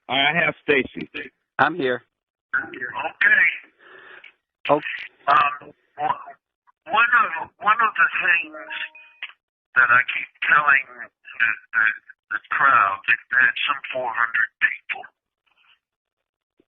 I have Stacy. I'm here. Okay. Oh, One of the things that I keep telling the crowd, they had some 400 people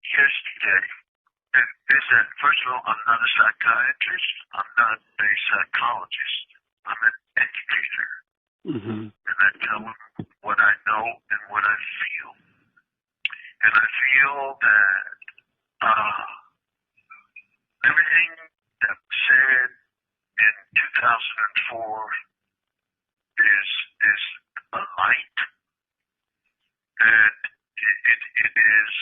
yesterday, is that, first of all, I'm not a psychiatrist. I'm not a psychologist. I'm an educator. mm-hmm. And I tell them what I know and what I feel. And I feel that everything that was said in 2004 is a light, and it is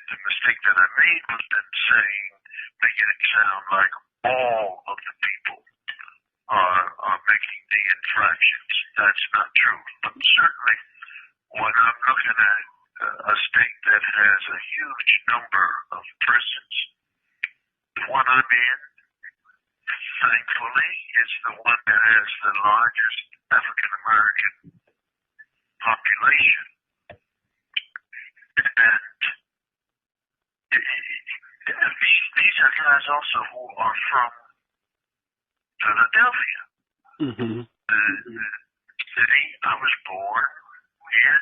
the mistake that I made was then making it sound like all of the people are making the infractions. That's not true. But certainly, when I'm looking at a state that has a huge number of prisons, the one I'm in, thankfully, is the one that has the largest African American population. And these are guys also who are from Philadelphia, Mm-hmm. the city I was born in,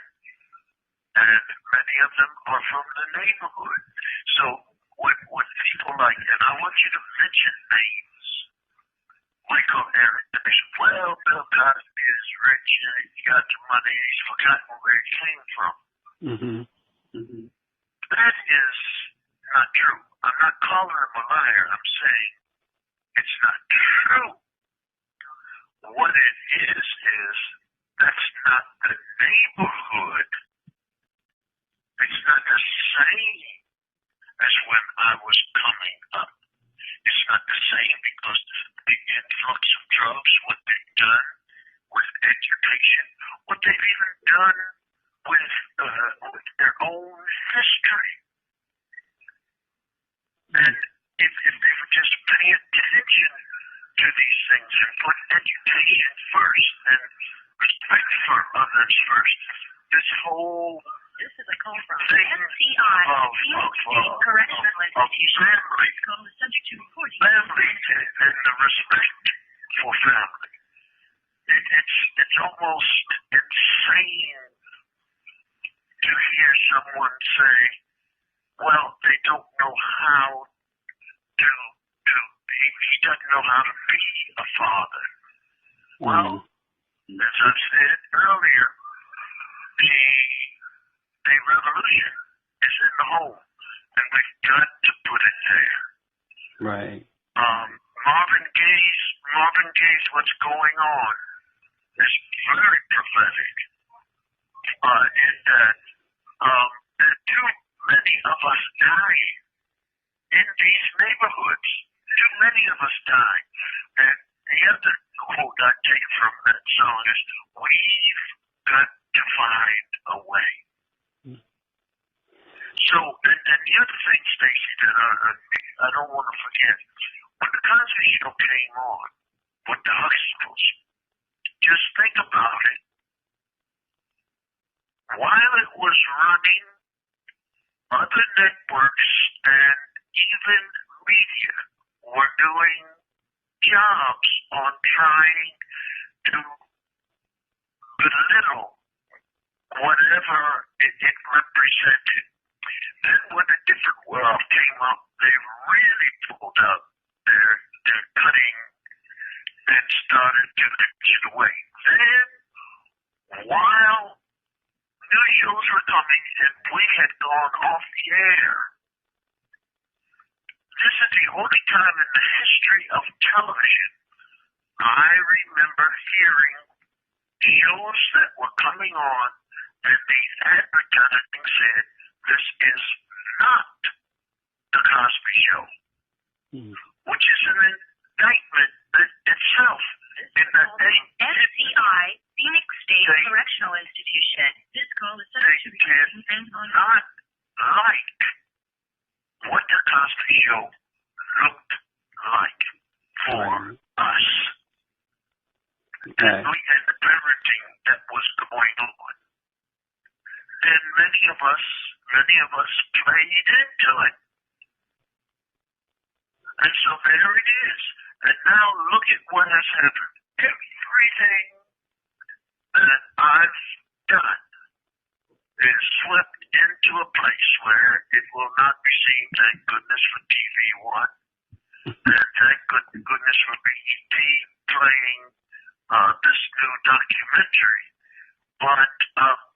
and many of them are from the neighborhood. So when people like, and I want you to mention names, Michael Eric, they say, well, Bill Cosby is rich and he got the money, he's forgotten where he came from. Mm-hmm. Mm-hmm. That is not true. I'm not calling him a liar. I'm saying it's not true. What it is that's not the neighborhood. It's not the same as when I was coming up. It's not the same because the influx of drugs, what they've done with education, what they've even done with their own history. And if they would just pay attention to these things and put education first and respect for others first, this whole This is a call from thing FCI, Phoenix State Correctional Institution. family, Call is subject to recording. family and the respect for family. It's almost insane to hear someone say, well, they don't know how to he doesn't know how to be a father. Well, as I said earlier, the revolution is in the home, and we've got to put it there. Right. Marvin Gaye's What's Going On is very prophetic in that there are too many of us dying in these neighborhoods. Too many of us die. And the other quote I take from that song is, we've got to find a way. So, and the other thing, Stacy, that I don't want to forget, when the Cosby Show came on with the Huxtables, just think about it. While it was running, other networks and even media were doing jobs on trying to belittle whatever it represented. Then when a different world came up, they really pulled up their cutting and started to pitch it away. Then, while new shows were coming and we had gone off the air, this is the only time in the history of television I remember hearing shows that were coming on and the advertising said, this is not the Cosby Show, which is an indictment itself. In that they FCI, Phoenix State Correctional Institution. This call is subject to recording and on. Not like what the Cosby Show looked like for us. And the parenting that was going on. And many of us played into it. And so there it is. And now look at what has happened. Everything that I've done is swept into a place where it will not be seen, thank goodness for TV One, and thank goodness for BET playing this new documentary. But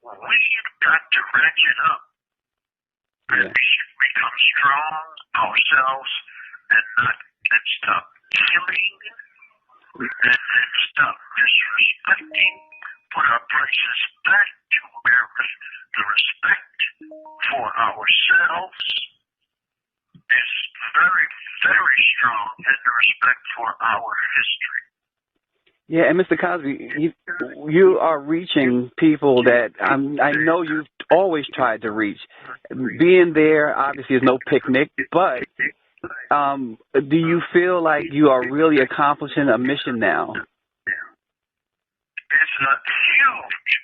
we've got to ratchet up and become strong ourselves and stop killing and stop disrespecting, put our places back to where the respect for ourselves is very, very strong, and the respect for our history. Yeah, and Mr. Cosby, you are reaching people that I know you've always tried to reach. Being there obviously is no picnic, but do you feel like you are really accomplishing a mission now? It's a huge,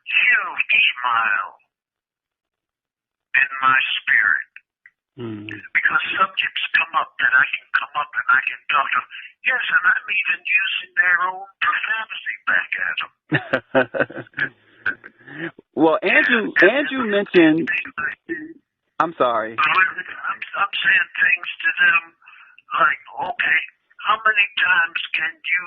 huge smile in my spirit. Because subjects come up that I can come up and I can talk to them. Yes, and I'm even using their own profanity back at them. Well, Andrew mentioned. I'm sorry. I'm saying things to them like, okay, how many times can you,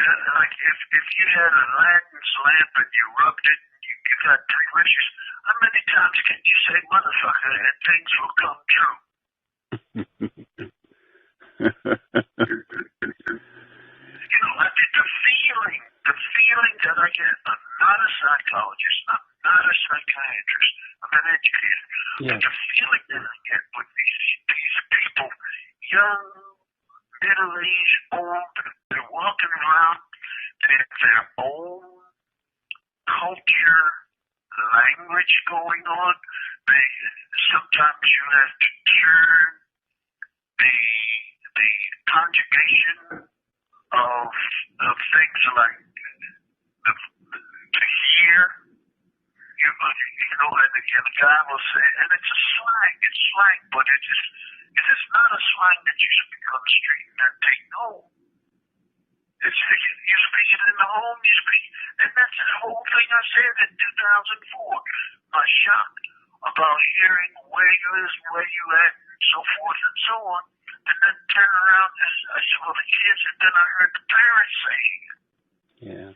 like if you had a Aladdin's lamp and you rubbed it, you got 3 wishes. How many times can you say motherfucker and things will come true? You know, I did the feeling that I get. I'm not a psychologist. I'm not a psychiatrist. I'm an educator. Yeah. But the feeling that I get with these people, young, middle-aged, old, they're walking around, they have their own culture, language going on. Sometimes you have to turn the conjugation of things like to hear. You know, and the guy will say, and it's a slang. It's slang, but it is not a slang that you speak on the street and then take home. You speak it in the home, and that's the whole thing I said in 2004. My shock about hearing where you is, where you at, and so forth and so on, and then turn around and I saw the kids, and then I heard the parents saying it. Yeah.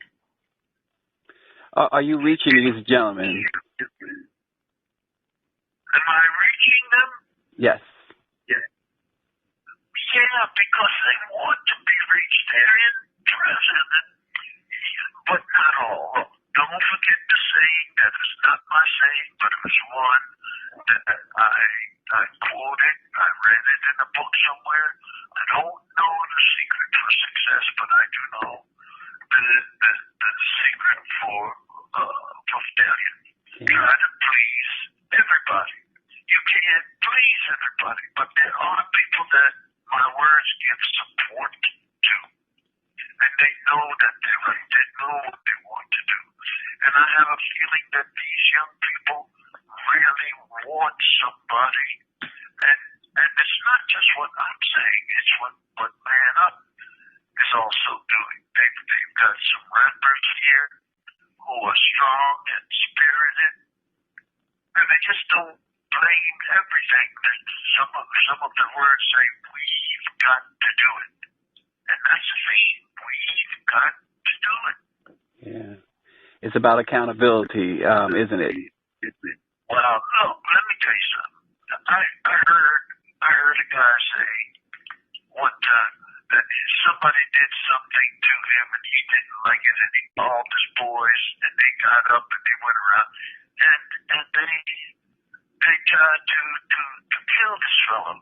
Are you reaching these gentlemen? Am I reaching them? Yes. Yeah, because they want to be reached. They're interested, but not all. Don't forget the saying that is not my saying, but it was one that I quoted. I read it in a book somewhere. I don't know the secret for success, but I do know the secret for failure. Try to please everybody. You can't please everybody, but there are people that my words give support to. And they know that they're right. They know what they want to do. And I have a feeling that these young people really want somebody. And it's not just what I'm saying. It's what Man Up is also doing. They've got some rappers here who are strong and spirited. And they just don't blame everything. Some of the words say, we've got to do it. And that's the theme. We've got to do it. Yeah. It's about accountability, isn't it? Well, look, let me tell you something. I heard a guy say one time that somebody did something to him and he didn't like it, and he called his boys and they got up and they went around and they tried to kill this fellow.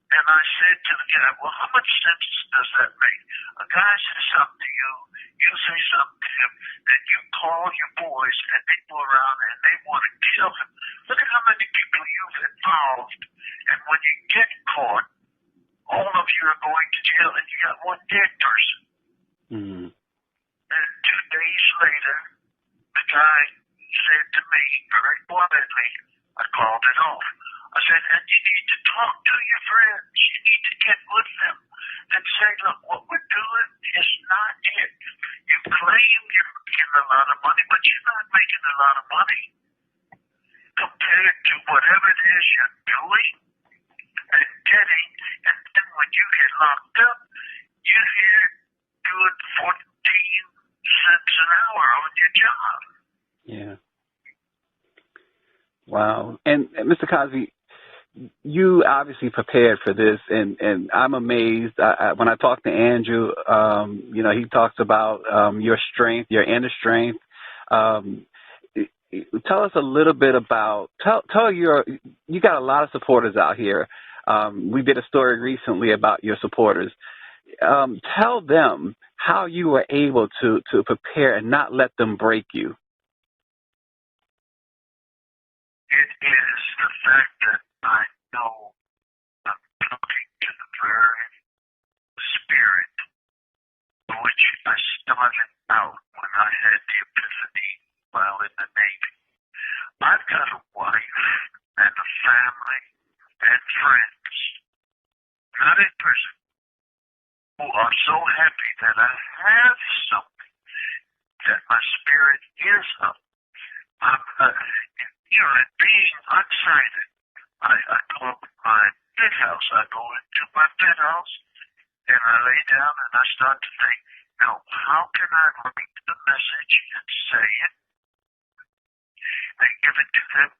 And I said to the guy, well, how much sense does that make? A guy says something to you, you say something to him, then you call your boys and they go around and they want to kill him. Look at how many people you've involved, and when you get caught, all of you are going to jail and you got one dead person. Mm-hmm. And 2 days later, the guy said to me very quietly, I called it off. I said, and you need to talk to your friends. You need to get with them and say, look, what we're doing is not it. You claim you're making a lot of money, but you're not making a lot of money compared to whatever it is you're doing and getting. And then when you get locked up, you're here doing 14 cents an hour on your job. Yeah. Wow. And Mr. Cosby, you obviously prepared for this, and I'm amazed. When I talk to Andrew, he talks about your strength, your inner strength. Tell us a little bit about, you got a lot of supporters out here. We did a story recently about your supporters. Tell them how you were able to prepare and not let them break you. It is the fact that I know I'm talking to the very spirit which I started out when I had the epiphany while in the Navy. I've got a wife and a family and friends, not in prison, who are so happy that I have something, that my spirit is up. And being unsighted, I go to my bed house. I go into my bed house and I lay down and I start to think, now, how can I write the message and say it and give it to them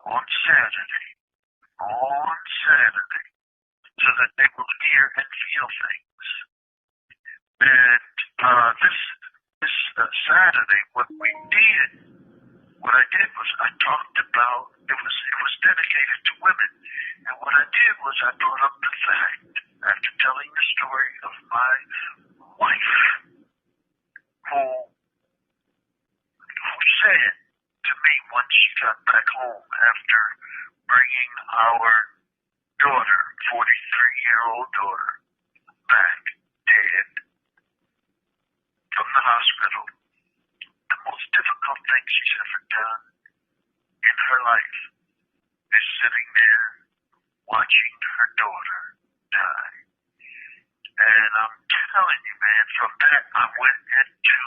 on Saturday, so that they will hear and feel things. And this Saturday, what I did was I talked about, it was dedicated to women, and what I did was I brought up the fact, after telling the story of my wife, who said to me when she got back home after bringing our daughter, 43-year-old daughter, back dead from the hospital, the most difficult thing she's ever done in her life is sitting there watching her daughter die. And I'm telling you, man, from that I went into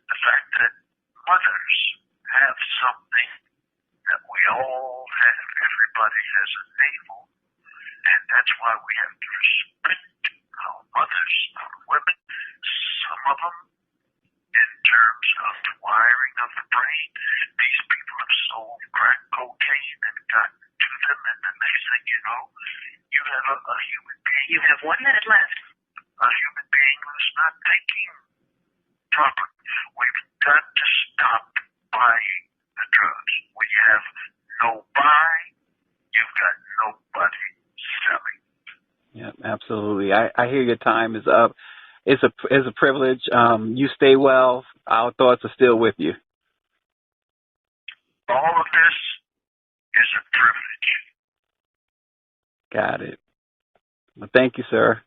the fact that mothers have something that we all have. Everybody has a navel. And that's why we have to respect our mothers, our women, some of them, in terms of the wiring of the brain. These people have sold crack cocaine and gotten to them, and the next thing you know, you have a human being. You have 1 minute left. A human being who's not thinking properly. We've got to stop buying the drugs. When you have no buy, you've got nobody selling. Yeah, absolutely. I hear your time is up. It's a privilege. You stay well. Our thoughts are still with you. All of this is a privilege. Got it. Well, thank you, sir.